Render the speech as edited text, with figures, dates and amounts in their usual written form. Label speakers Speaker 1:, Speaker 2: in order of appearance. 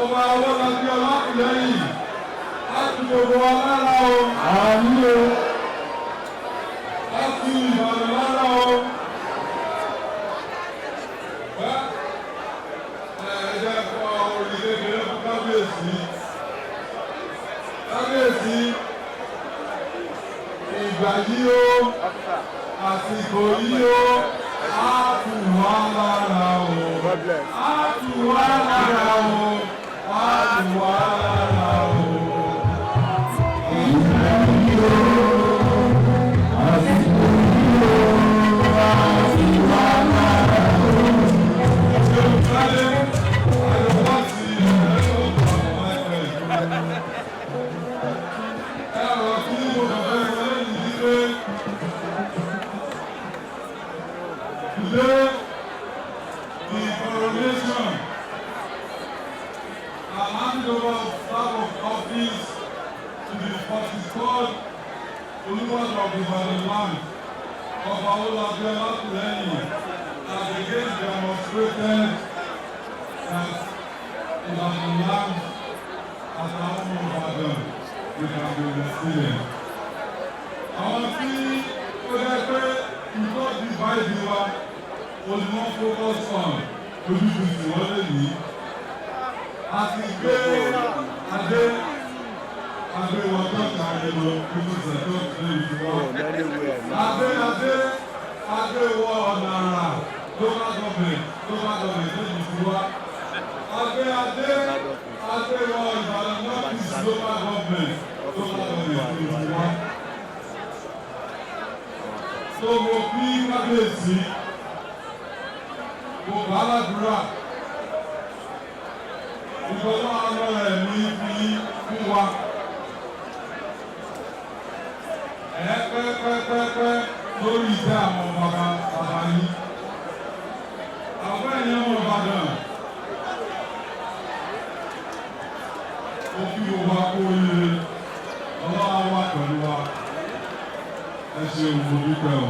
Speaker 1: Ọba ọlọ́dàbí ọlọ́kùnrin láti gbogbo alára o. Àmì o. Láti Ìbàdàn lára o. Ẹ̀jẹ̀ kọ́ olùdókòwò fún kábíyèsí. Kábíyèsí ìgbà yìí o, àsìkò yìí o, á tù wá lára o. Á tù wá lára o. Á tù wá lára o. Ìgbà yìí o, àsìkò yìí o, á tù wá lára o. Ṣé o sáré? Ayọ̀ wá sí ẹ̀rọ ọ̀pọ̀ ẹ̀fẹ̀ ìgbà. Today, the coronation and handover of staff of office to the 43rd Olúbàdàn of Ìbàdàn land of Awólabí Ọlákùlẹ́yìn as against demonstrated that Ìbàdàn land as our own Ìbàdàn we can be resilient. Àwọn tí ó yẹ pé ìjọ divide wa was more focused on ojútùú wọ́n lè ní. A ti gbé adé wọ́tọ́ kàrí lọ nínú ìṣẹ̀tọ́ ìṣẹ̀lẹ̀ ìṣúwọ́. Adé wọ ọ̀nà àrà local government lẹ́yìn ìṣúwọ́. Adé wọ Ìbàdàn North East local government lẹ́yìn ìṣúwọ́. So mo fi kábíyèsí mo bá aládùúrà ìgbọ́dọ̀ àwọn ẹ̀mí fi fún wa pẹ́pẹ́pẹ́pẹ́ lórí ìtẹ́ àwọn bàbá yìí. Àwọn ẹ̀yìn ọmọ Ìbàdàn ó fi gbogbo akó oríire ọlọ́wọ́ wà pẹ̀lú wa. Ẹ ṣe òun dúpẹ́ o.